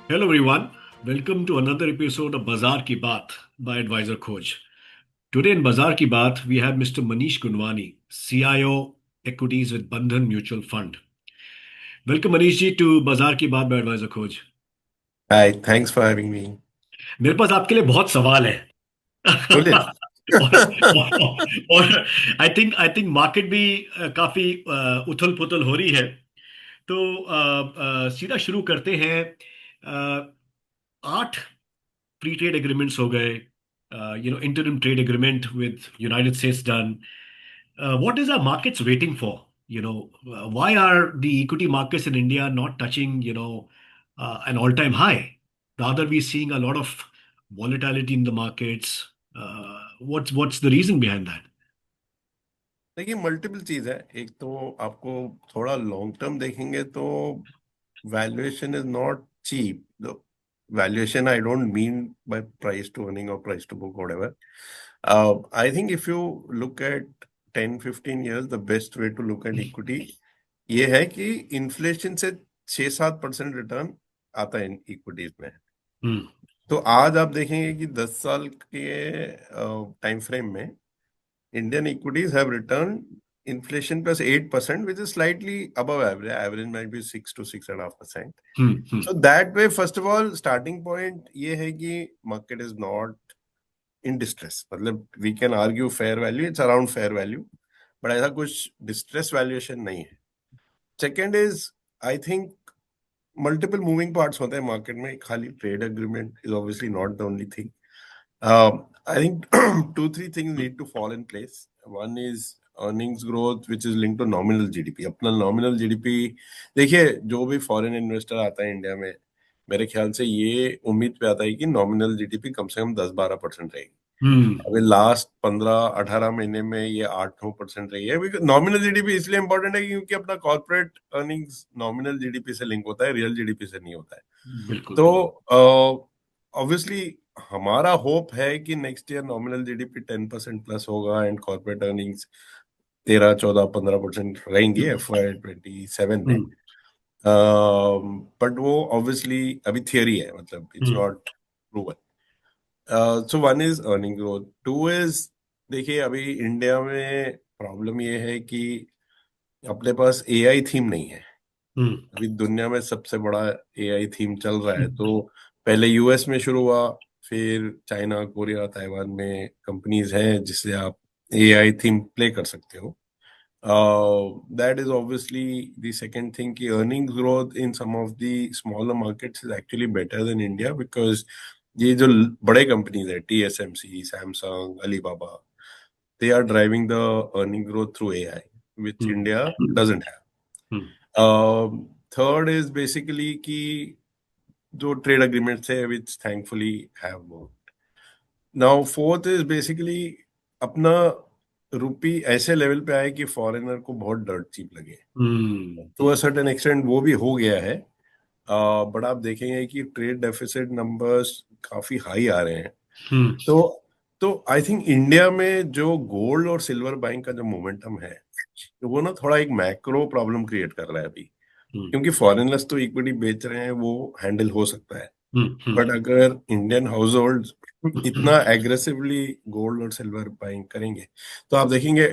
Hello everyone, welcome to another episode of Bazaar Ki Baat by Advisor Khoj. Today in Bazaar Ki Baat, we have Mr. Manish Gunwani, CIO Equities with Bandhan Mutual Fund. Welcome Manish ji to Bazaar Ki Baat by Advisor Khoj. Hi, thanks for having me. मेरे पास आपके लिए बहुत सवाल है बोलिए। और I think market भी काफी उथल पुथल हो रही है। तो सीधा शुरू करते हैं। 8 free trade agreements हो गए, interim trade agreement with United States done. What is our markets waiting for? Why are the equity markets in India not touching, an all-time high? Rather, we're seeing a lot of volatility in the markets. What's the reason behind that? देखिए, multiple चीज है। एक तो आपको थोड़ा long term देखेंगे तो valuation is not cheap. Valuation I don't mean by price to earning और price to book whatever. I think if you look at 10-15 years the best way to look at equity ये है कि inflation से 6-7% return आता है equities में। Hmm. तो आज आप देखेंगे कि 10 साल के टाइम फ्रेम में Indian equities have returned inflation plus 8%, which is slightly above average. Average might be 6 to 6.5%. Hmm. Hmm. So that way, first of all, starting point ये है कि market is not in distress. मतलब we can argue fair value, it's around fair value, but ऐसा कुछ distress valuation नहीं है. Second is, I think multiple moving parts होते हैं market में. खाली trade agreement is obviously not the only thing. I think two, three things need to fall in place. One is earnings growth, which is linked to nominal GDP. अपना nominal GDP देखिए, जो भी foreign investor आता है India में, मेरे ख्याल से ये उम्मीद पे आता है कि नॉमिनल जीडीपी कम से कम 10-12% रहेगी। Hmm. अभी लास्ट 15-18 महीने में ये 8-9% रही है। नॉमिनल जीडीपी इसलिए इंपॉर्टेंट है क्योंकि अपना कॉर्पोरेट अर्निंग्स नॉमिनल जीडीपी से लिंक होता है, रियल जीडीपी से नहीं होता है। बिल्कुल। तो ऑब्वियसली हमारा होप है कि next year nominal GDP 10% plus होगा एंड कॉर्पोरेट अर्निंग्स 13-14-15% रहेंगी FY 27 में। Hmm. बट वो ऑब्वियसली अभी थियरी है, मतलब it's Hmm. Not proven. So one is earning growth, two is देखिए अभी इंडिया में प्रॉब्लम ये है कि अपने पास एआई थीम नहीं है। Hmm. अभी दुनिया में सबसे बड़ा एआई थीम चल रहा है। तो पहले यूएस में शुरू हुआ, फिर चाइना, कोरिया, ताइवान में कंपनीज हैं जिससे आप एआई थीम प्ले कर सकते हो। That is obviously the second thing कि earning growth in some of the smaller markets is actually better than India, because ये जो बड़े कंपनीज है, TSMC, Samsung, Alibaba, they are driving the earning growth through AI which Hmm. India doesn't have. Hmm. Third is basically कि जो trade agreements है विच thankfully have worked. Now fourth is basically अपना रुपी ऐसे level पे आए कि foreigner को बहुत डर्ट चीप लगे। Hmm. To a certain extent वो भी हो गया है। बट आप देखेंगे कि ट्रेड डेफिसिट नंबर्स काफी हाई आ रहे हैं। Hmm. तो तो आई थिंक इंडिया में जो गोल्ड और सिल्वर बाइंग का जो मोमेंटम है, तो वो ना थोड़ा एक मैक्रो प्रॉब्लम क्रिएट कर रहा है अभी। Hmm. क्योंकि फॉरेनर्स तो इक्विटी बेच रहे हैं, वो हैंडल हो सकता है। Hmm. Hmm. बट अगर इंडियन हाउस होल्ड इतना एग्रेसिवली गोल्ड और सिल्वर बाइंग करेंगे, तो आप देखेंगे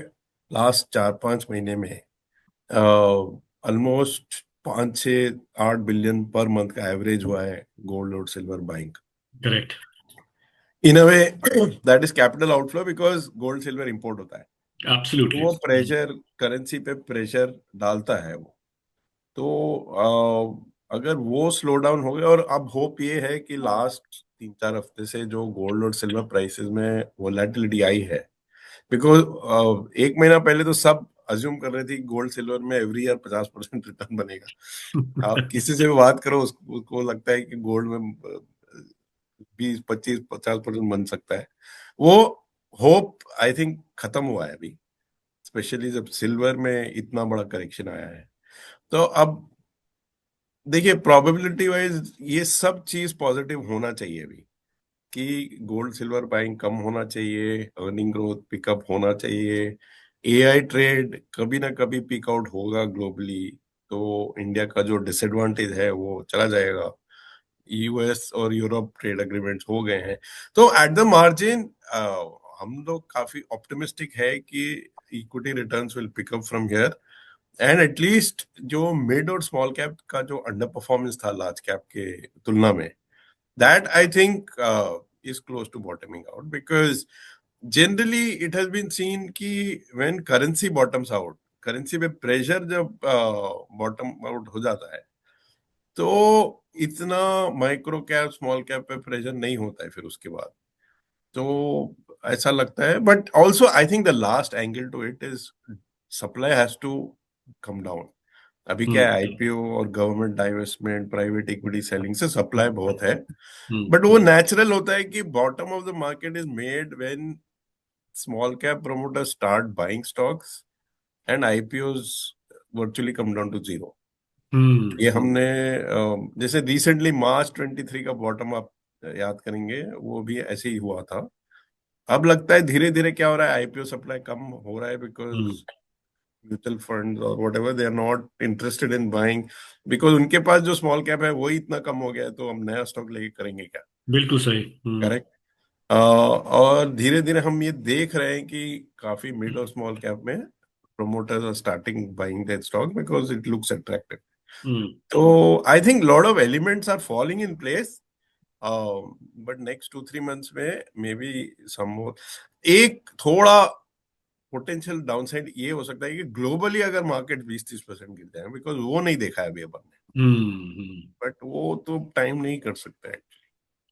लास्ट 4-5 महीने में ऑलमोस्ट 5-6-8 बिलियन पर मंथ का एवरेज हुआ है गोल्ड और silver buying. Correct. In a way that is capital outflow, because gold silver import होता है। तो Absolutely. वो प्रेशर करेंसी पे प्रेशर डालता है वो। तो अगर वो स्लो डाउन हो गया, और अब होप ये है कि लास्ट 3-4 हफ्ते से जो गोल्ड और सिल्वर प्राइसेस में वोलेटिलिटी आई है, बिकॉज एक महीना पहले तो सब अज्यूम कर रहे थे कि गोल्ड सिल्वर में एवरी ईयर 50% रिटर्न बनेगा। आप किसी से भी बात करो, उसको लगता है कि गोल्ड में 20-25-50% बन सकता है। वो होप आई थिंक खत्म हुआ है अभी, स्पेशली जब सिल्वर में इतना बड़ा करेक्शन आया है। तो अब देखिए, प्रोबेबिलिटी वाइज ये सब चीज पॉजिटिव होना चाहिए अभी, कि गोल्ड सिल्वर बाइंग कम होना चाहिए, अर्निंग ग्रोथ पिकअप होना चाहिए, एआई ट्रेड कभी ना कभी पिक आउट होगा ग्लोबली, तो इंडिया का जो डिसएडवांटेज है वो चला जाएगा। यूएस और यूरोप ट्रेड एग्रीमेंट्स हो गए हैं, तो एट द मार्जिन हम लोग काफी ऑप्टिमिस्टिक है कि equity returns will pick up from here, and at least जो मिड और स्मॉल कैप का जो अंडर परफॉर्मेंस था लार्ज कैप के तुलना में, that I think is close to bottoming out, because generally it has been seen कि when currency bottoms out, currency पे प्रेशर जब बॉटम आउट हो जाता है, तो इतना माइक्रो कैप स्मॉल कैप पे प्रेशर नहीं होता है फिर उसके बाद। तो ऐसा लगता है, but also I think the last angle to it is supply has to come down. अभी क्या है, हम्म आईपीओ और government divestment, private equity selling से सप्लाई बहुत है, बट वो हम्म नेचुरल होता है कि bottom of the market is made when small cap promoters start buying stocks and IPOs virtually come down to zero. ये हमने जैसे रिसेंटली मार्च 23 का बॉटम आप याद करेंगे, वो भी ऐसे ही हुआ था। अब लगता है धीरे धीरे क्या हो रहा है, आईपीओ सप्लाई कम हो रहा है, हम्म बिकॉज म्यूचुअल फंड और whatever they are not interested in buying, because उनके पास जो स्मॉल कैप है वही इतना कम हो गया है, तो हम नया स्टॉक लेके करेंगे क्या। बिल्कुल सही। करेक्ट। और धीरे धीरे हम ये देख रहे हैं कि काफी मिड और स्मॉल कैप में promoters are starting buying that stock because it looks attractive. Hmm So I think lot of elements are falling in place. But next 2-3 months में maybe some more, एक थोड़ा पोटेंशियल डाउनसाइड ये हो सकता है कि globally अगर मार्केट 20-30% गिर जाए, बिकॉज वो नहीं देखा है अभी अपन ने, हम्म बट वो तो टाइम नहीं कर सकता है।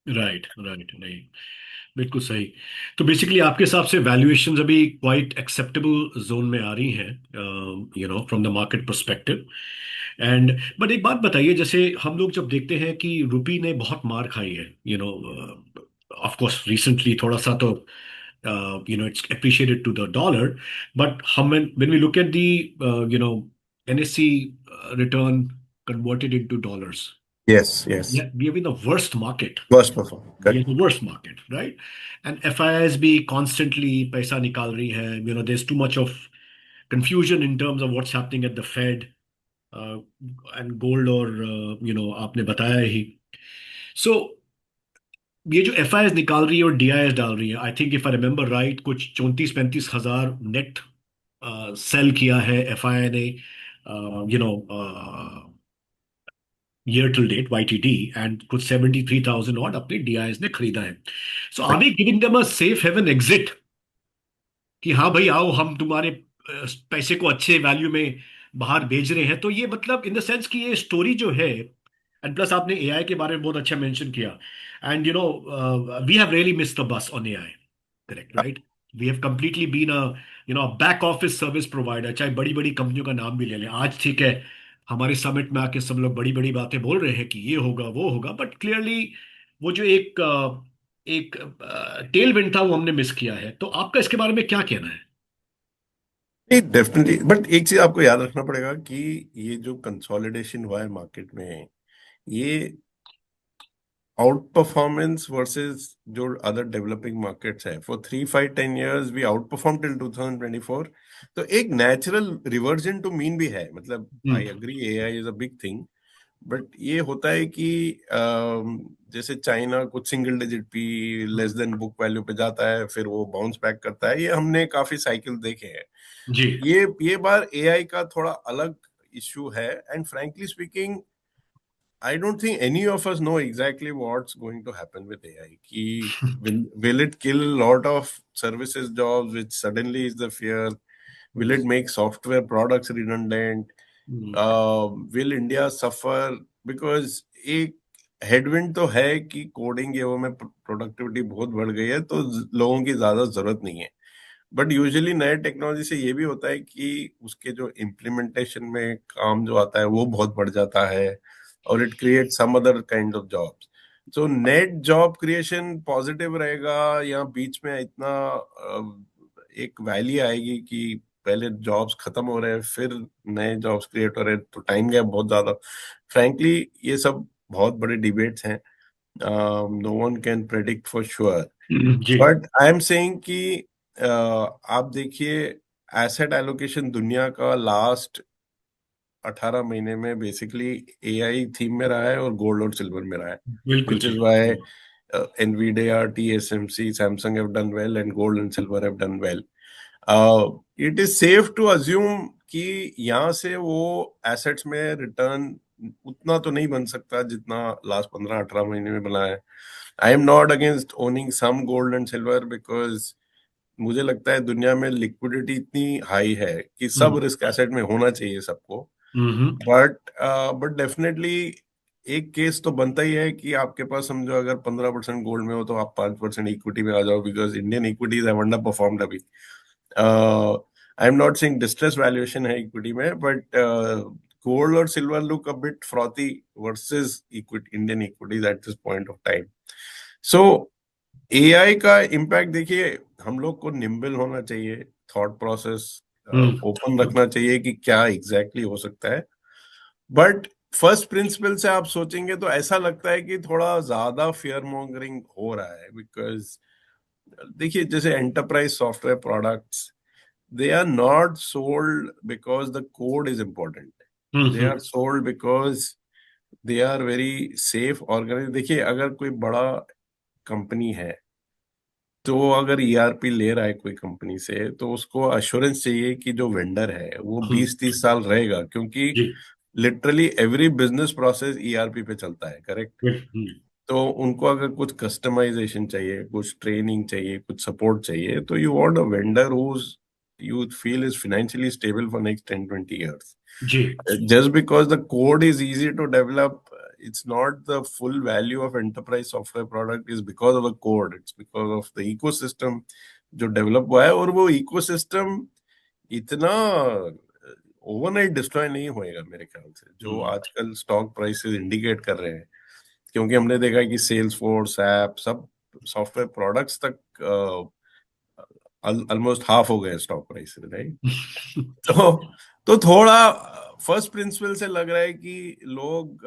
राइट राइट, नहीं, बिल्कुल सही। तो बेसिकली आपके हिसाब से वैल्यूएशंस अभी क्वाइट एक्सेप्टेबल जोन में आ रही हैं, from the market perspective. And but एक बात बताइए, जैसे हम लोग जब देखते हैं कि रुपी ने बहुत मार खाई है, ऑफ कोर्स रिसेंटली थोड़ा सा तो it's appreciated to the dollar, but when we look at the NSE return converted into dollars, yes yes, we have been the worst market. Worst perform, We are correct. the worst market, right? And FIIs भी constantly पैसा निकाल रही है. There's too much of confusion in terms of what's happening at the Fed, uh, and gold, और आपने बताया ही. So ये जो FIIs निकाल रही है और DIs डाल रही है, I think if I remember right, कुछ 34-35 हजार नेट सेल किया है FII ने, year till date, YTD, and कुछ 73,000 ऑड अपने DIs ने खरीदा है. So are we giving them a safe haven exit, कि हाँ भाई आओ, हम तुम्हारे पैसे को अच्छे वैल्यू में बाहर भेज रहे हैं? तो ये मतलब इन द सेंस कि ये स्टोरी जो है, एंड प्लस आपने AI के बारे में बहुत अच्छा मेंशन किया, and we have really missed the bus on AI, correct, right? We have completely been a back office service provider, चाहे बड़ी बड़ी कंपनियों का नाम भी ले लें आज, ठीक है, हमारे समिट में आके सब लोग बड़ी बड़ी बातें बोल रहे हैं कि ये होगा वो होगा, बट क्लियरली वो जो एक टेल विंड था वो हमने मिस किया है. तो आपका इसके बारे में क्या कहना है? नहीं, डेफिनेटली, बट एक चीज आपको याद रखना पड़ेगा कि ये जो कंसोलिडेशन हुआ है मार्केट में, ये आउट परफॉर्मेंस वर्सेस जो अदर डेवलपिंग मार्केट्स है, for 3-5-10 years we outperform till 2024। तो एक नेचुरल रिवर्जन टू मीन भी है, मतलब hmm I agree AI is a big thing, but ये होता है कि जैसे चाइना कुछ single digit P less than book value पे जाता है, फिर वो बाउंस बैक करता है, ये हमने काफी साइकिल देखे हैं। जी. ये बार एआई का थोड़ा अलग इश्यू है, and frankly speaking I don't think any of us know exactly what's going to happen with AI. Ki will it kill a lot of services jobs, which suddenly is the fear? Will it make software products redundant? Hmm Will India suffer? Because एक headwind तो है कि coding ये वो में productivity बहुत बढ़ गई है, तो लोगों की ज्यादा जरूरत नहीं है। बट यूजुअली नए टेक्नोलॉजी से ये भी होता है कि उसके जो इम्प्लीमेंटेशन में काम जो आता है वो बहुत बढ़ जाता है, और it create some other kind of jobs. So net job creation positive रहेगा, या बीच में इतना एक वैली आएगी कि पहले जॉब्स खत्म हो रहे हैं फिर नए जॉब्स क्रिएट हो रहे हैं, तो टाइम गैप बहुत ज्यादा। फ्रैंकली ये सब बहुत बड़े डिबेट्स हैं, no one can predict for sure. जी. बट आई एम सेइंग कि आप देखिए एसेट एलोकेशन दुनिया का लास्ट 18 महीने में बेसिकली एआई थीम में रहा है और गोल्ड और सिल्वर में रहा है, बिल्कुल which is ठीक। why NVIDIA, TSMC, Samsung have done well and gold and silver have done well. It is safe to assume कि यहाँ से वो एसेट्स में रिटर्न उतना तो नहीं बन सकता जितना लास्ट 15-18 महीने में बना है. I am not against owning some gold and silver because मुझे लगता है दुनिया में लिक्विडिटी इतनी हाई है कि सब हम्म रिस्क एसेट में होना चाहिए सबको. हम्म बट बट डेफिनेटली एक केस तो बनता ही है कि आपके पास समझो अगर 15% गोल्ड में हो तो आप 5% इक्विटी में आ जाओ because Indian equities have underperformed अभी. I am not saying distress valuation है इक्विटी में बट गोल्ड और silver look a bit frothy versus equity Indian equities at this point of time. So AI का impact देखिए, हम लोग को nimble होना चाहिए, थॉट प्रोसेस ओपन रखना चाहिए कि क्या एग्जैक्टली हो सकता है. बट फर्स्ट प्रिंसिपल से आप सोचेंगे तो ऐसा लगता है कि थोड़ा ज्यादा फियर मॉन्गरिंग हो रहा है बिकॉज देखिए जैसे enterprise software products, they are not sold because the code is important. They hmm are sold because they are very safe organized. देखिए अगर कोई बड़ा कंपनी है तो अगर ईआरपी ले रहा है कोई कंपनी से तो उसको अश्योरेंस चाहिए कि जो वेंडर है वो हम्म 20-30 साल रहेगा क्योंकि जी literally every business process ERP पे चलता है, करेक्ट. हम्म तो उनको अगर कुछ कस्टमाइजेशन चाहिए, कुछ ट्रेनिंग चाहिए, कुछ सपोर्ट चाहिए तो you want a vendor who's you feel is financially stable for next 10-20 years. जी Just because the code is easy to develop, it's not the full value of enterprise software product is because of the code. It's because of the ecosystem जो develop हुआ है. और वो ecosystem इतना overnight destroy नहीं होएगा मेरे ख्याल से जो हम्म आजकल स्टॉक प्राइसेस इंडिकेट कर रहे हैं. क्योंकि हमने देखा कि सेल्स फोर्स ऐप सब सॉफ्टवेयर प्रोडक्ट्स तक ऑलमोस्ट हाफ हो गए स्टॉक प्राइस, राइट. तो तो थोड़ा फर्स्ट प्रिंसिपल से लग रहा है कि लोग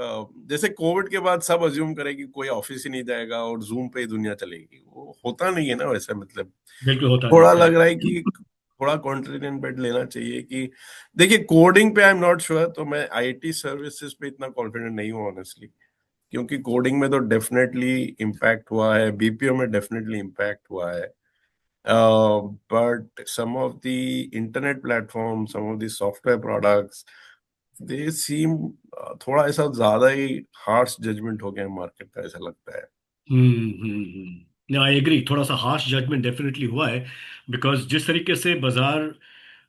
जैसे कोविड के बाद सब अज्यूम करें कि कोई ऑफिस ही नहीं जाएगा और जूम पे ही दुनिया चलेगी, वो होता नहीं है ना वैसे. मतलब बिल्कुल होता नहीं थोड़ा है। लग रहा है कि थोड़ा कॉन्ट्रेरियन बेट लेना चाहिए कि देखिए कोडिंग पे आई एम नॉट श्योर, तो मैं आईटी सर्विसेज पे इतना कॉन्फिडेंट नहीं हूँ ऑनेस्टली. क्योंकि कोडिंग में तो डेफिनेटली इम्पैक्ट हुआ है, बीपीओ में डेफिनेटली इम्पैक्ट हुआ है. But some of the internet platforms, some of the software products, they seem थोड़ा ऐसा ज्यादा ही हार्श जजमेंट हो गया मार्केट का, ऐसा लगता है. आई एग्री, थोड़ा सा हार्श जजमेंट डेफिनेटली हुआ है बिकॉज जिस तरीके से बाजार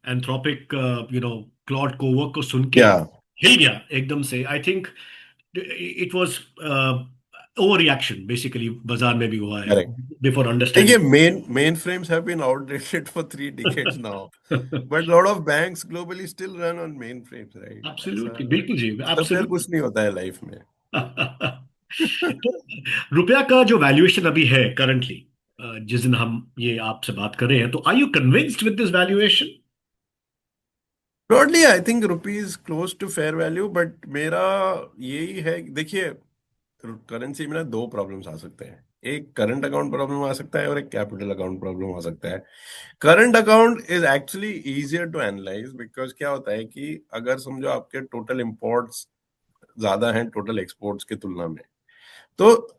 एंथ्रोपिक क्लॉड कोवर्क को सुन के क्या हिल गया एकदम से, I think it was over reaction basically बाजार में भी हुआ है करेक्ट. बिफोर देखिए understanding. Main frames have been outdated for 3 decades now, but lot of banks globally still run on main frames, right. ऐसा एब्सोल्युटली बिल्कुल जी उससे फिर एब्सोल्युटली। कुछ नहीं होता है लाइफ में. तो रुपया का जो वैल्यूएशन अभी है करंटली, जिस दिन हम ये आपसे बात कर रहे हैं, तो are you convinced with this valuation? Broadly I think rupees close to fair value, but मेरा यही है देखिए करेंसी में ना दो प्रॉब्लम्स आ सकते हैं. एक करंट अकाउंट प्रॉब्लम आ सकता है और एक कैपिटल अकाउंट प्रॉब्लम आ सकता है. Current account is actually easier to analyse because क्या होता है कि अगर समझो आपके टोटल इंपोर्ट्स ज्यादा हैं टोटल एक्सपोर्ट्स की तुलना में, तो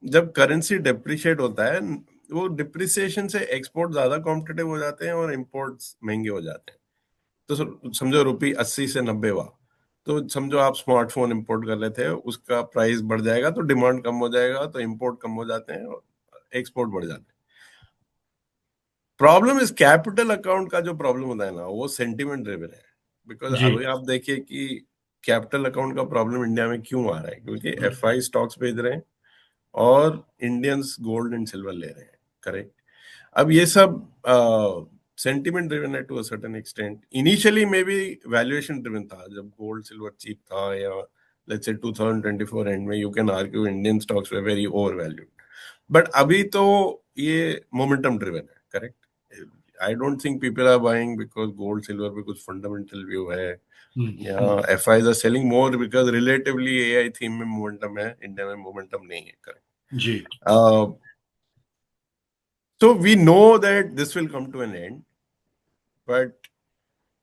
जब करेंसी डिप्रिशिएट होता है वो डिप्रिसिएशन से एक्सपोर्ट ज्यादा कॉम्पिटेटिव हो जाते हैं और इंपोर्ट्स महंगे हो जाते हैं. तो समझो रुपी 80 से 90 हुआ तो समझो आप स्मार्टफोन इंपोर्ट कर रहे थे, उसका प्राइस बढ़ जाएगा तो डिमांड कम हो जाएगा तो इंपोर्ट कम हो जाते हैं और एक्सपोर्ट बढ़ जाते हैं. प्रॉब्लम इस कैपिटल अकाउंट का जो प्रॉब्लम होता है ना वो सेंटिमेंट ड्रिवन है. बिकॉज जी अभी आप देखिए कि कैपिटल अकाउंट का प्रॉब्लम इंडिया में क्यों आ रहा है, क्योंकि एफआई स्टॉक्स भेज रहे हैं और इंडियंस गोल्ड एंड सिल्वर ले रहे हैं, करेक्ट. अब ये सब सेंटिमेंट ड्रिवन है to a certain extent. Initially may be valuation driven था जब गोल्ड सिल्वर चीप था, या लेट्स से 2024 एंड में you can argue Indian stocks were very over valued. But अभी तो ये मोमेंटम ड्रिवन है, correct. I don't think people are buying because gold silver पे कुछ फंडामेंटल व्यू है, या FIIs are selling more because relatively AI theme में momentum है, इंडिया में मोमेंटम नहीं है, करेक्ट. जी So we know that this will come to an end, but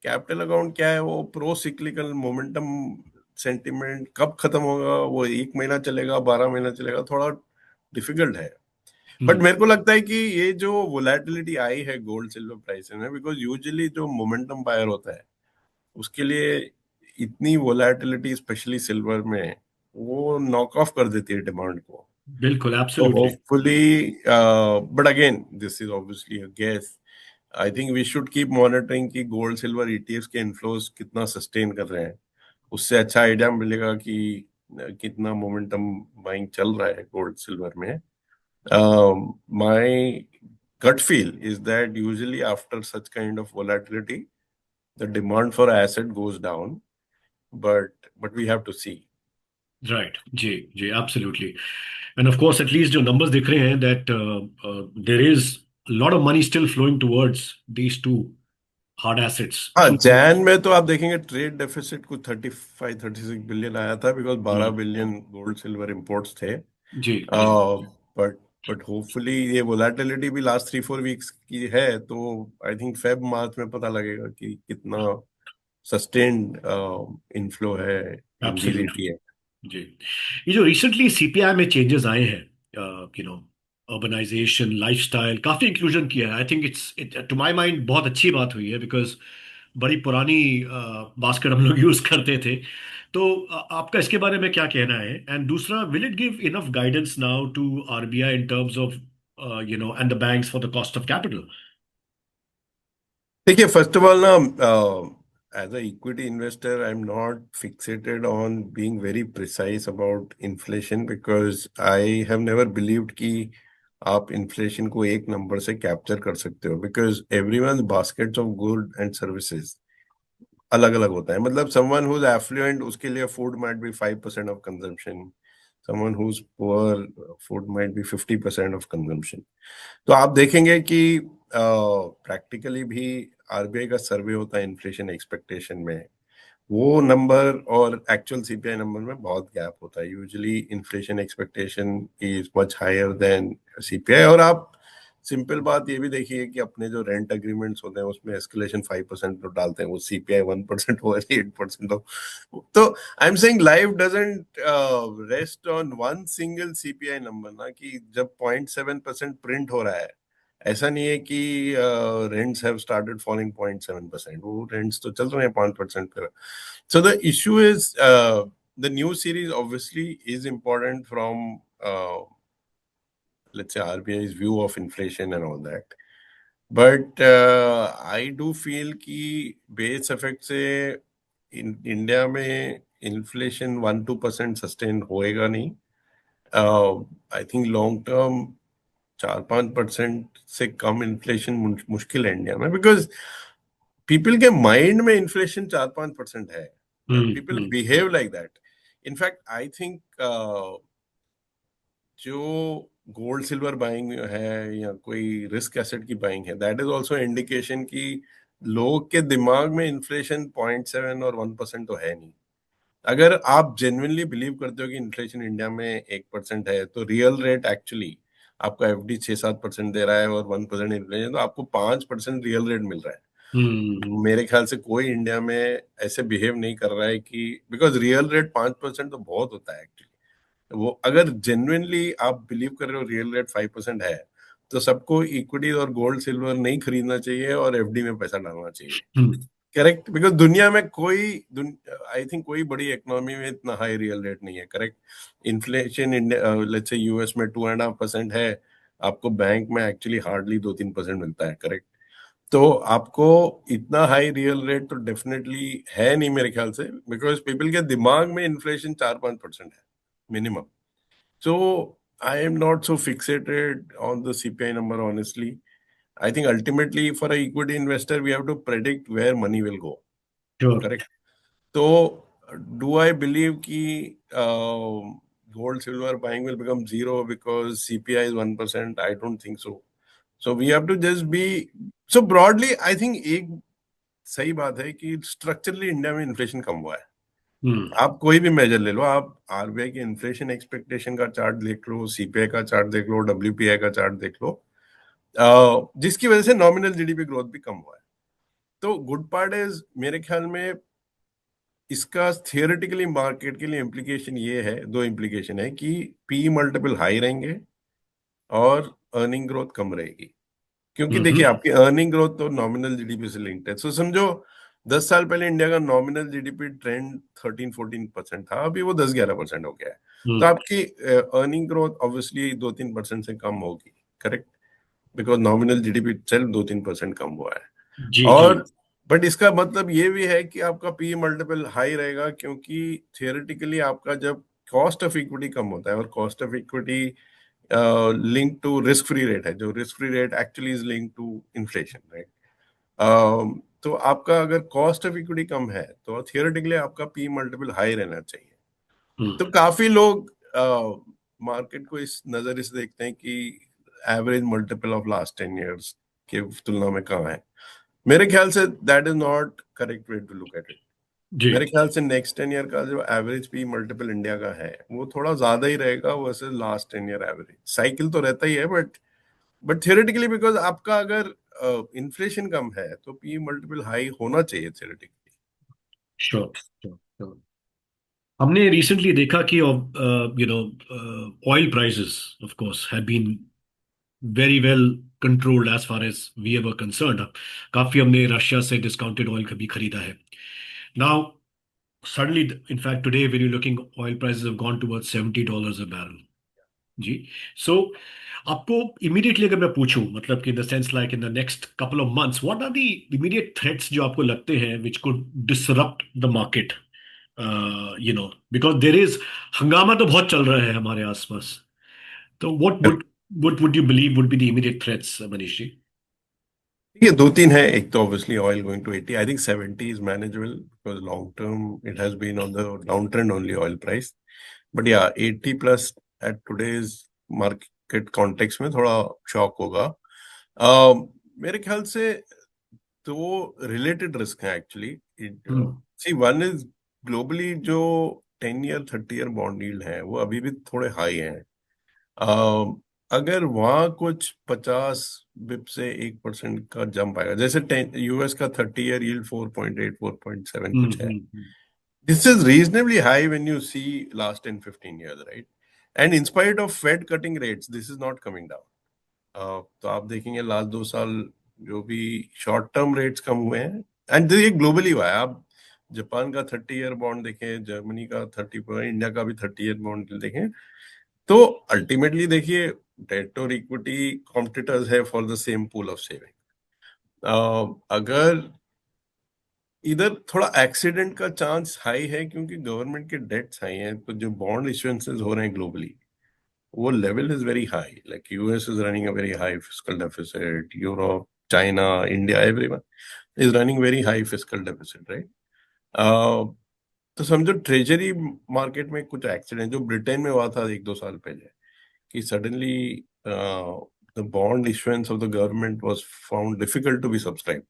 capital account क्या है, वो प्रो सिक्लिकल मोमेंटम सेंटिमेंट कब खत्म होगा, वो 1 महीना चलेगा, 12 महीना चलेगा, थोड़ा डिफिकल्ट है। बट हम्म, मेरे को लगता है कि ये जो वोलेटिलिटी आई है गोल्ड सिल्वर प्राइसेस में, बिकॉज यूजुअली जो मोमेंटम बायर होता है उसके लिए इतनी वोलेटिलिटी स्पेशली सिल्वर में वो नॉक ऑफ कर देती है डिमांड को। बिल्कुल, तो absolutely. Hopefully, but again this is obviously a guess. I think we should keep monitoring कि गोल्ड सिल्वर ईटीएफ्स के इनफ्लोज कितना सस्टेन कर रहे हैं। उससे अच्छा आइडिया मिलेगा कि कितना मोमेंटम बाइंग चल रहा है गोल्ड सिल्वर में। My gut feel is that usually after such kind of volatility, the demand for asset goes down, but we have to see. Right, जी, जी, absolutely. And of course at least जो numbers दिख रहे हैं that there is lot of money still flowing towards these two hard assets हाँ, through. जैन में तो आप देखेंगे ट्रेड डेफिसिट कुछ 35-36 बिलियन आया था, because 12 billion gold silver imports थे। जी, जी, बट बट होपफुली ये वोलेटिलिटी भी लास्ट 3-4 वीक्स की है, तो आई थिंक फेब मार्च में पता लगेगा कि कितना सस्टेन्ड इनफ्लो है इन दीज एब्सोल्युटली, ईटीएफ। जी। ये जो रिसेंटली सीपीआई में चेंजेस आए हैं, यू नो, अर्बनाइजेशन, लाइफस्टाइल, काफी इंक्लूजन किया है। I think it's to my mind बहुत अच्छी बात हुई है, बिकॉज बड़ी पुरानी बास्केट हम लोग यूज करते थे। तो आपका इसके बारे में क्या कहना है? एंड दूसरा, will it give enough guidance now to RBI in terms of and the banks for the cost of capital? देखिए, फर्स्ट ऑफ ऑल ना, as a equity investor I am not fixated on being very precise about inflation, because I have never believed कि आप inflation को एक number से capture कर सकते हो, because everyone baskets of good and services अलग अलग होता है। मतलब समवन हु इज एफ्लुएंट, उसके लिए food might be 5% of consumption, someone who is poor, food might be 50% of consumption. तो आप देखेंगे कि प्रैक्टिकली भी आरबीआई का सर्वे होता है इन्फ्लेशन एक्सपेक्टेशन में, वो नंबर और एक्चुअल सीपीआई नंबर में बहुत गैप होता है। Usually inflation expectation is much higher than CPI. और आप सिंपल बात ये भी देखिए कि अपने जो रेंट अग्रीमेंट्स होते हैं उसमें एस्केलेशन 5% तो डालते हैं, वो सीपीआई 1% हो 8% हो। तो आई am saying life doesn't rest on one single CPI number ना, कि जब 0.7% प्रिंट हो रहा है, ऐसा नहीं है कि रेंट्स हैव स्टार्टेड फॉलिंग 0.7%, वो रेंट्स तो चल रहे हैं 5% पे। So the issue is the new series obviously is important from let's say RBI's view of inflation and all that. But I do feel कि बेस इफेक्ट से India में inflation 1-2% sustain होएगा नहीं। आई थिंक लॉन्ग टर्म 4-5% से कम inflation मुश्किल है India में, because people के माइंड में इन्फ्लेशन 4-5% है, hmm, people behave like that. In fact I think जो गोल्ड सिल्वर बाइंग है या कोई रिस्क एसेट की बाइंग है, दैट इज ऑल्सो इंडिकेशन कि लोग के दिमाग में इन्फ्लेशन 0.7 और 1% तो है नहीं। अगर आप जेन्युइनली बिलीव करते हो कि इन्फ्लेशन इंडिया में 1% है, तो रियल रेट एक्चुअली आपका एफडी 6-7% दे रहा है और 1% इन्फ्लेशन, तो आपको 5% रियल रेट मिल रहा है। हम्म, मेरे ख्याल से कोई इंडिया में ऐसे बिहेव नहीं कर रहा है कि, बिकॉज रियल रेट 5% तो बहुत होता है एक्चुअली। वो अगर जेन्युइनली आप बिलीव कर रहे हो रियल रेट 5% है, तो सबको इक्विटी और गोल्ड सिल्वर नहीं खरीदना चाहिए और एफडी में पैसा डालना चाहिए। हम्म, करेक्ट, बिकॉज दुनिया में कोई, आई थिंक कोई बड़ी इकोनॉमी में इतना हाई रियल रेट नहीं है। Correct, inflation India let's say US में 2.5% है, आपको बैंक में एक्चुअली हार्डली 2-3% मिलता है। करेक्ट, तो आपको इतना हाई रियल रेट तो डेफिनेटली है नहीं मेरे ख्याल से, बिकॉज पीपल के दिमाग में इन्फ्लेशन 4-5% है minimum. So I am not so fixated on the CPI number, honestly. I think ultimately for a equity investor, we have to predict where money will go. Sure. Correct. So do I believe कि gold silver buying will become zero because CPI is 1%? I don't think so. So we have to just be, so broadly I think एक सही बात है कि structurally India में inflation कम हुआ है। हम्म, आप कोई भी मेजर ले लो, आप आरबीआई के इन्फ्लेशन एक्सपेक्टेशन का चार्ट देख लो, सीपीआई का चार्ट देख लो, डब्ल्यूपीआई का चार्ट देख लो, जिसकी वजह से नॉमिनल जीडीपी ग्रोथ भी कम हुआ है। तो गुड पार्ट इज मेरे ख्याल में इसका थियोरेटिकली मार्केट के लिए इम्प्लीकेशन ये है, दो इम्प्लीकेशन है कि पी मल्टीपल हाई रहेंगे और अर्निंग ग्रोथ कम रहेगी। क्योंकि देखिए हम्म। आपकी अर्निंग ग्रोथ तो नॉमिनल जीडीपी से लिंक्ड है। सो समझो 10 साल पहले इंडिया का नॉमिनल जीडीपी ट्रेंड 13-14% था, अभी वो 10-11% हो गया है। तो हम्म। आपकी अर्निंग ग्रोथ ऑब्वियसली 2-3% से कम होगी, करेक्ट, बिकॉज नॉमिनल जीडीपी चल 2-3% कम हुआ है। जी जी। और बट इसका मतलब ये भी है कि आपका पी मल्टीपल हाई रहेगा, क्योंकि थियोरेटिकली आपका जब कॉस्ट ऑफ इक्विटी कम होता है, और cost of equity link to risk free rate है, जो risk free rate actually is link to inflation, right. तो आपका अगर कॉस्ट ऑफ इक्विटी कम है तो थियोरेटिकली आपका पी मल्टीपल हाई रहना चाहिए। तो हम्म। काफी लोग मार्केट को इस नजर से देखते हैं कि average multiple of last 10 years के तुलना में कहाँ है। मेरे ख्याल से that is not correct way to look at it. जी। मेरे ख्याल से नेक्स्ट 10 year का जो एवरेज पी मल्टीपल इंडिया का है वो थोड़ा ज्यादा ही रहेगा versus last 10 year average. Cycle तो रहता ही है, बट थियोरेटिकली बिकॉज आपका अगर इन्फ्लेशन कम है तो पी मल्टीपल हाई होना चाहिए थियोरेटिकली। Sure sure. हमने रिसेंटली देखा कि you know oil prices of course have been very well controlled as far as we ever concerned. काफी हमने रशिया से डिस्काउंटेड ऑयल कभी खरीदा है। Now suddenly, in fact, today when you're looking, oil prices have gone towards $70 a barrel. जी। So आपको immediately अगर मैं पूछूं, मतलब कि in the sense like in the next couple of months, what are the immediate threats जो आपको लगते हैं which could disrupt the market, because there is हंगामा तो बहुत चल रहा है हमारे आसपास। तो what would you believe would be the immediate threats, Manish ji? ये दो तीन है। एक तो obviously oil going to 80, I think 70 is manageable because long term it has been on the down trend only oil price. But या 80 plus at today's market context में थोड़ा shock होगा। मेरे ख्याल से तो वो रिलेटेड रिस्क है actually. Hmm. See one is globally जो 10 year 30 year बॉन्ड यील्ड है वो अभी भी थोड़े हाई हैं। अगर वहां कुछ 50 बिप से 1% का जंप आएगा, जैसे यूएस का 30 year यील्ड 4.8 4.7 कुछ है। Hmm. This is reasonably high when you see last 10-15 years, right. And in spite of Fed cutting rates this is not coming down. तो आप देखेंगे लास्ट 2 साल जो भी शॉर्ट टर्म रेट्स कम हुए हैं, एंड ये ग्लोबली हुआ है। आप जापान का 30 year बॉन्ड देखें, जर्मनी का 30, इंडिया का भी 30 year बॉन्ड देखें, तो अल्टीमेटली देखिए डेट और इक्विटी कॉम्पिटिटर्स है for the same pool of saving. अगर इधर थोड़ा एक्सीडेंट का चांस हाई है क्योंकि गवर्नमेंट के डेट्स हाई हैं, तो जो बॉन्ड इश्यूएंसेस हो रहे हैं ग्लोबली वो level is very high. Like US is running a very high fiscal deficit, Europe, China, India, everyone is running very high fiscal deficit, right. तो समझो ट्रेजरी मार्केट में कुछ एक्सीडेंट जो ब्रिटेन में हुआ था 1-2 साल पहले, कि suddenly the bond issuance of the government was found difficult to be subscribe.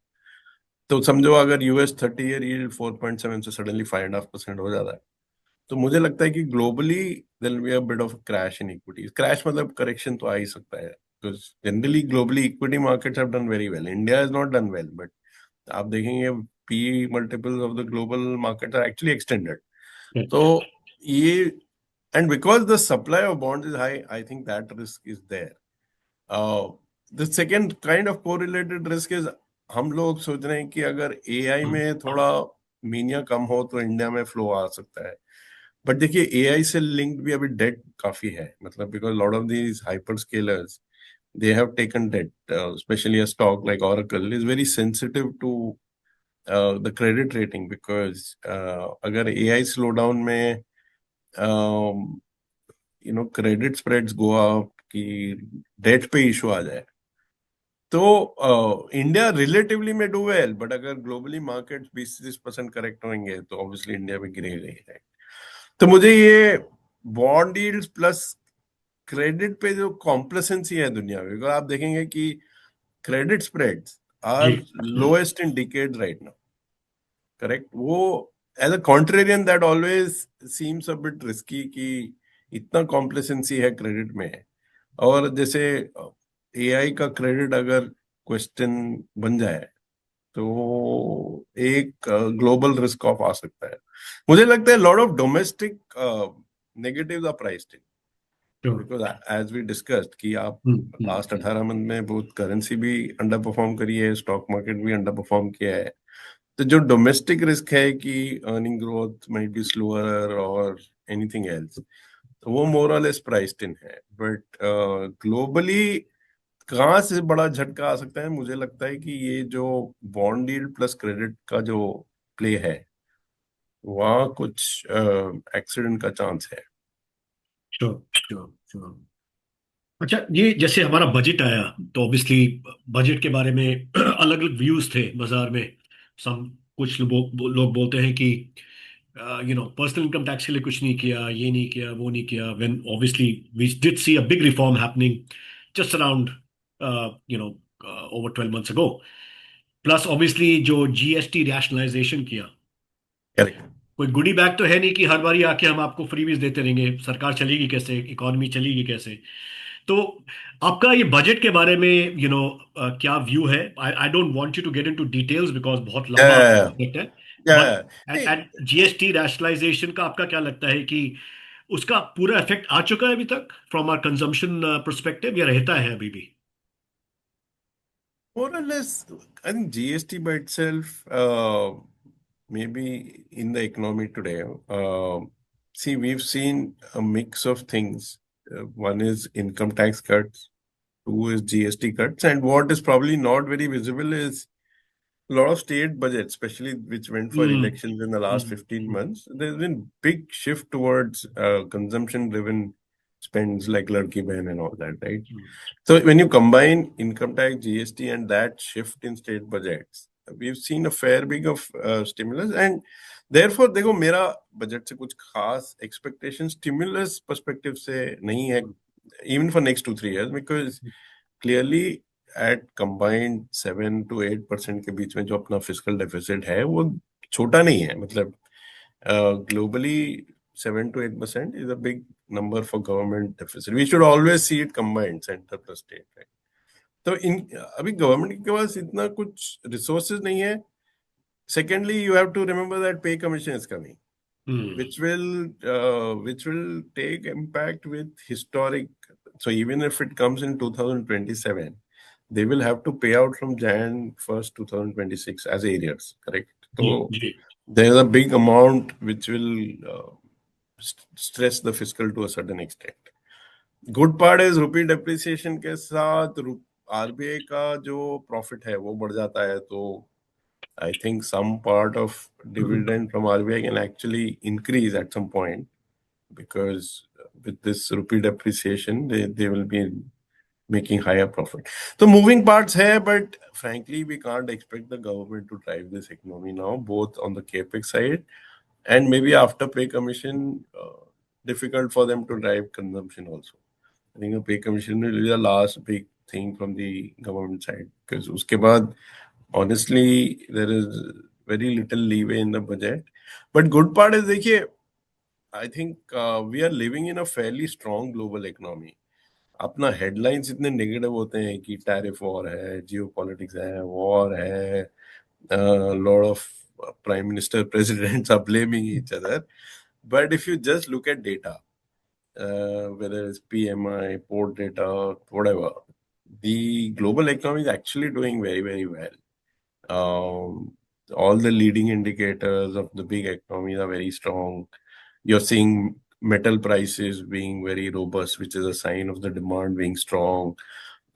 तो समझो अगर यूएस 30 year यील्ड 4.7 से सडनली 5.5% हो जाता है, तो मुझे लगता है कि globally there will be a bit of crash in equities. Crash मतलब करेक्शन तो आ ही सकता है, because generally globally equity markets have done very well. India is not done well, but आप देखेंगे P multiples of the global market are actually extended. तो ये, and because the supply of bonds is high, I think that risk is there. The second kind of correlated risk is, हम लोग सोच रहे हैं कि अगर एआई में थोड़ा मीनिया कम हो तो इंडिया में फ्लो आ सकता है। बट देखिए एआई से लिंक्ड भी अभी डेट काफी है, मतलब because lot of these hyper scalers they have taken debt, specially a stock like Oracle is very sensitive to the credit rating, because अगर एआई स्लो डाउन में क्रेडिट स्प्रेड्स गो अप कि debt पे issue आ जाए, तो India relatively में do well, but अगर globally market 20-30% correct होंगे तो ऑब्वियसली इंडिया में गिरेगा ही, right? तो मुझे ये बॉन्ड यील्ड्स प्लस क्रेडिट पे जो कॉम्प्लेसेंसी है दुनिया में, अगर आप देखेंगे कि क्रेडिट स्प्रेड्स जी। Are lowest in decade right now, correct. वो as a contrarian that always seems a bit risky कि इतना कॉम्प्लेसेंसी है क्रेडिट में। और जैसे एआई का क्रेडिट अगर क्वेश्चन बन जाए तो एक ग्लोबल रिस्क ऑफ आ सकता है। मुझे लगता है lot of domestic negatives are priced in, Sure. Because as we discussed कि आप लास्ट Hmm. 18 मंथ में बहुत करेंसी भी अंडर परफॉर्म करी है, स्टॉक मार्केट भी अंडर परफॉर्म किया है। तो जो डोमेस्टिक रिस्क है कि earning growth might be slower और एनीथिंग एल्स, तो वो मोर और लेस प्राइस्ड इन है। बट ग्लोबली कहाँ से बड़ा झटका आ सकता है, मुझे लगता है कि ये जो बॉन्ड यील्ड प्लस क्रेडिट का जो प्ले है, वहाँ कुछ एक्सीडेंट का चांस है। Sure. Sure. Sure. अच्छा, ये जैसे हमारा बजट आया तो ऑब्वियसली बजट के बारे में अलग अलग व्यूज थे बाजार में। सम कुछ लोग बोलते हैं कि पर्सनल इनकम टैक्स के लिए कुछ नहीं किया, ये नहीं किया, वो नहीं किया, when obviously we did see a big reform happening just around over 12 months ago. Plus obviously जो जीएसटी रैशनलाइजेशन किया, करेक्ट। कोई गुडी बैग तो है नहीं कि हर बारी आके हम आपको फ्रीबीज देते रहेंगे। सरकार चलेगी कैसे, इकोनॉमी चलेगी कैसे? तो आपका ये बजट के बारे में क्या व्यू है? I I don't want you to get into details because बहुत लंबा सब्जेक्ट है। बट एट नहीं, एट जीएसटी रैशनलाइजेशन का आपका क्या लगता है कि उसका पूरा इफेक्ट आ चुका है अभी तक फ्रॉम आर कंजम्पशन परस्पेक्टिव, या रहता है अभी भी? more or less, I think GST by itself, maybe in the economy today, see, we've seen a mix of things. One is income tax cuts, two is GST cuts, and what is probably not very visible is a lot of state budgets, especially which went for Hmm. elections in the last Hmm. 15 Hmm. months. There's been big shift towards consumption-driven spends like Ladki Behan and all that, right? Hmm. So when you combine income tax, GST, and that shift in state budgets, we've seen a fair bit of stimulus, and therefore देखो मेरा budget से कुछ खास expectation stimulus perspective से नहीं है, even for next 2-3 years, because clearly at combined 7 to 8% के बीच में जो अपना फिजिकल डेफिसिट है वो छोटा नहीं है। मतलब globally 7 to 8% is a big number for government deficit. We should always see it combined, centre plus state, right? तो इन अभी गवर्नमेंट के पास इतना कुछ रिसोर्सेज नहीं है। Secondly, you have to remember that pay commission is coming, Hmm. which will take impact with historic. So even if it comes in 2027, they will have to pay out from Jan 1st 2026 as arrears, correct? जी, So जी। there's a big amount which will stress the fiscal to a certain extent. Good part is rupee depreciation के साथ RBI का जो profit है वो बढ़ जाता है, तो I think some part of dividend from RBI can actually increase at some point, because with this rupee depreciation, they will be making higher profit. So moving parts here, but frankly, we can't expect the government to drive this economy now, both on the capex side and maybe after pay commission, difficult for them to drive consumption also. I think a pay commission will be the last big thing from the government side, because uske baad, honestly, there is very little leeway in the budget. But good part is, देखिए, I think we are living in a fairly strong global economy. अपना headlines इतने negative होते हैं कि tariff war है, जियो politics है, war है, lot of prime minister presidents are blaming each other. But if you just look at data, whether it's PMI, port data, whatever, the global economy is actually doing very, very well. All the leading indicators of the big economies are very strong. You're seeing metal prices being very robust, which is a sign of the demand being strong.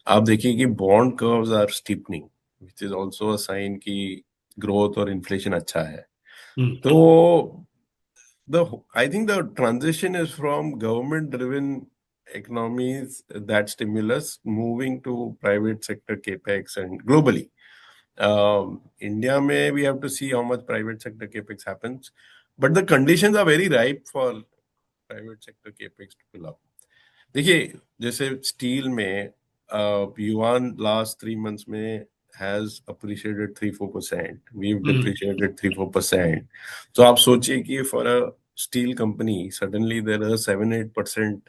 आप देखिए कि bond curves are steepening, which is also a sign कि growth और inflation अच्छा है। हम्म। तो I think the transition is from government-driven economies, that stimulus, moving to private sector capex and globally. India may, we have to see how much private sector capex happens, but the conditions are very ripe for private sector capex to fill up. देखिए, जैसे steel में yuan last 3 months में has appreciated 3-4%. We've hmm. depreciated 3-4%. So आप सोचिए कि for a steel company, suddenly there is a 7-8%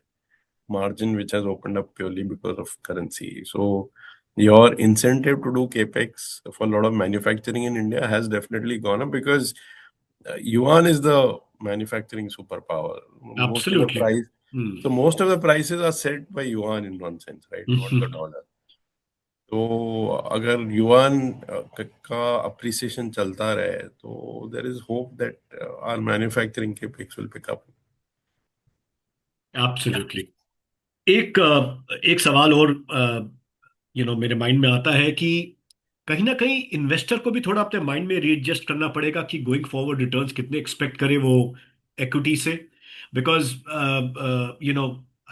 margin which has opened up purely because of currency. So your incentive to do capex for a lot of manufacturing in India has definitely gone up because yuan is the manufacturing superpower. Most of the Absolutely. price, Hmm. so most of the prices are set by yuan in one sense, right? Not the dollar. तो अगर yuan का appreciation चलता रहे तो there is hope that our manufacturing capex will pick up. Absolutely. एक सवाल और मेरे माइंड में आता है कि कहीं ना कहीं इन्वेस्टर को भी थोड़ा अपने माइंड में रीएडजस्ट करना पड़ेगा कि गोइंग फॉरवर्ड रिटर्न्स कितने एक्सपेक्ट करे वो इक्विटी से. बिकॉज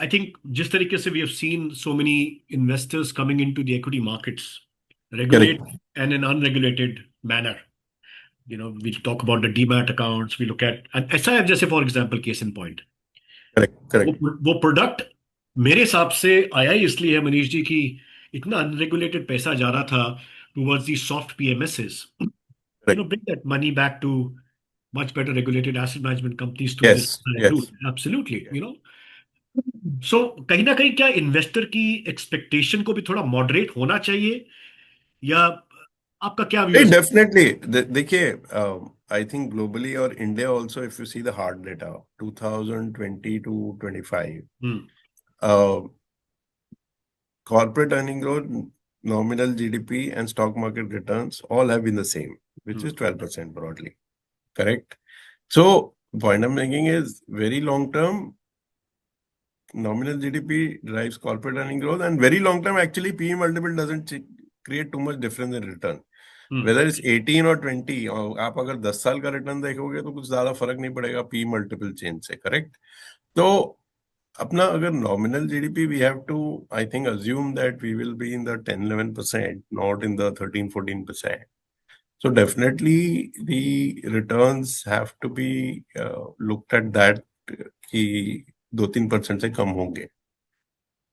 आई थिंक जिस तरीके से we have seen so many investors coming into the equity markets regulate correct and in unregulated manner. We talk about the demat accounts, we look at and SIF जैसे for example case in point. Correct वो correct वो product मेरे हिसाब से आया ही इसलिए है मनीष जी कि इतना अनरेगुलेटेड पैसा जा रहा था towards the soft PMSs. Correct. Bring that money back to much better regulated asset management companies through yes this yes. route. Absolutely. So कहीं ना कहीं क्या इन्वेस्टर की एक्सपेक्टेशन को भी थोड़ा मॉडरेट होना चाहिए, या आपका क्या व्यू है? डेफिनेटली. देखिए, आई थिंक ग्लोबली और India also if you see the hard data 2020 to 25, hmm. corporate earning growth, nominal GDP, and stock market returns all have been the same, which is hmm. 12% broadly. Correct? So, point I'm making is very long term, nominal GDP drives corporate earning growth, and very long term, actually, PE multiple doesn't create too much difference in return. Hmm. Whether it's 18 or 20, और आप अगर 10 साल का return देखोगे तो कुछ ज्यादा फर्क नहीं पड़ेगा पी मल्टीपल चेंज से. करेक्ट. तो अपना अगर nominal GDP we have to I think assume that we will be in the 10-11%, not in the 13-14%. So definitely the returns have to be looked at that कि 2-3% से कम होंगे.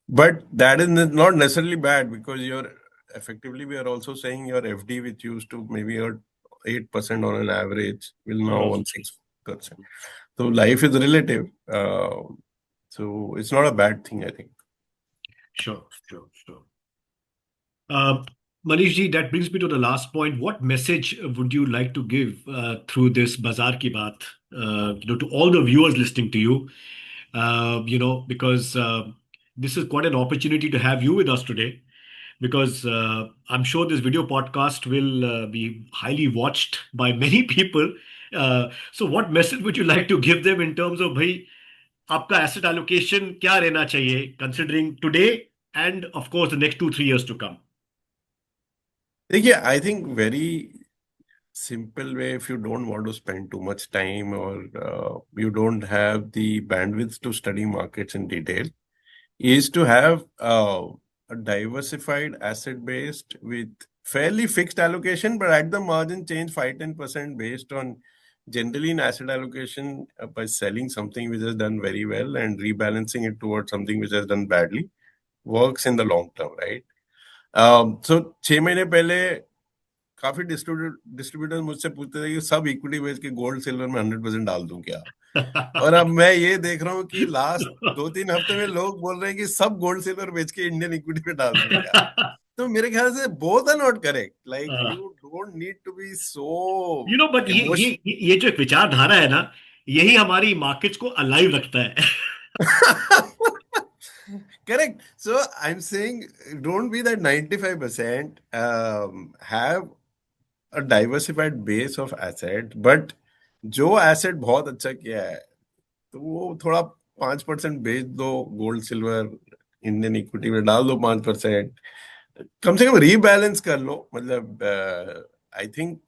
But that is not necessarily bad because you're effectively we are also saying your FD which used to maybe earn 8% on an average will now hmm. earn 6%. So life is relative. So it's not a bad thing, I think. Sure, sure, sure. Manish ji, that brings me to the last point. What message would you like to give through this Bazaar Ki Baat, to all the viewers listening to you? Because this is quite an opportunity to have you with us today. Because I'm sure this video podcast will be highly watched by many people. So, what message would you like to give them in terms of, भाई, आपका asset allocation क्या रहना चाहिए, considering today and of course the next 2-3 years to come? Yeah, I think very simple way if you don't want to spend too much time or you don't have the bandwidth to study markets in detail is to have a diversified asset based with fairly fixed allocation, but at the margin change 5-10% based on generally in asset allocation by selling something which has done very well and rebalancing it towards something which has done badly works in the long term, right? So 6 महीने पहले काफी distributors मुझसे पूछते थे कि सब equity बेच के गोल्ड सिल्वर में 100% डाल दूं क्या. और अब मैं ये देख रहा हूँ कि लास्ट 2-3 हफ्ते में लोग बोल रहे हैं कि सब गोल्ड सिल्वर बेच के इंडियन इक्विटी पे डाल दूं क्या. तो मेरे ख्याल से both are not correct. Like you don't need to be so but emotional. ये जो एक विचारधारा है ना, यही हमारी मार्केट्स को अलाइव रखता है. Correct. So I'm saying don't be that 95%. Have a diversified base of asset, but जो एसेट बहुत अच्छा किया है तो वो थोड़ा 5% बेच दो. गोल्ड सिल्वर इंडियन इक्विटी में डाल दो 5%. कम से कम रीबैलेंस कर लो. मतलब I think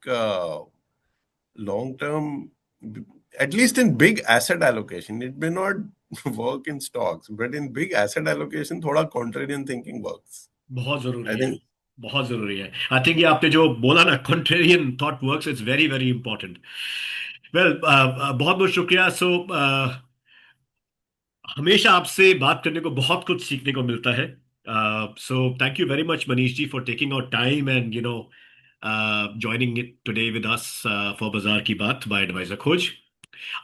long term at least in big asset allocation it may not work in stocks, but in big asset allocation थोड़ा contrarian thinking works. बहुत I जरूरी है. think. बहुत जरूरी है. आई थिंक ये आपने जो बोला ना, contrarian thought works, it's very very important. Well, बहुत बहुत शुक्रिया. सो हमेशा आपसे बात करने को बहुत कुछ सीखने को मिलता है. So thank you very much Manish ji for taking out time and joining it today with us for बाजार की बात बाय एडवाइजर खोज.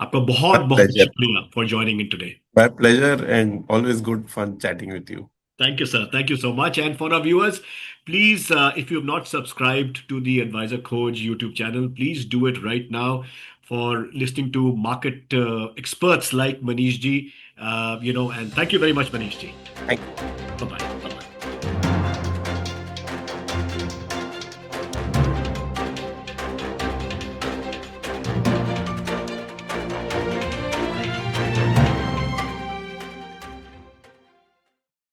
आपका My बहुत बहुत pleasure. शुक्रिया for joining in today. My pleasure and always good fun chatting with you. Thank you, sir. Thank you so much. And for our viewers, please, if you have not subscribed to the Advisor Coach YouTube channel, please do it right now for listening to market experts like Manish ji. And thank you very much, Manish ji. Thank you. Bye bye.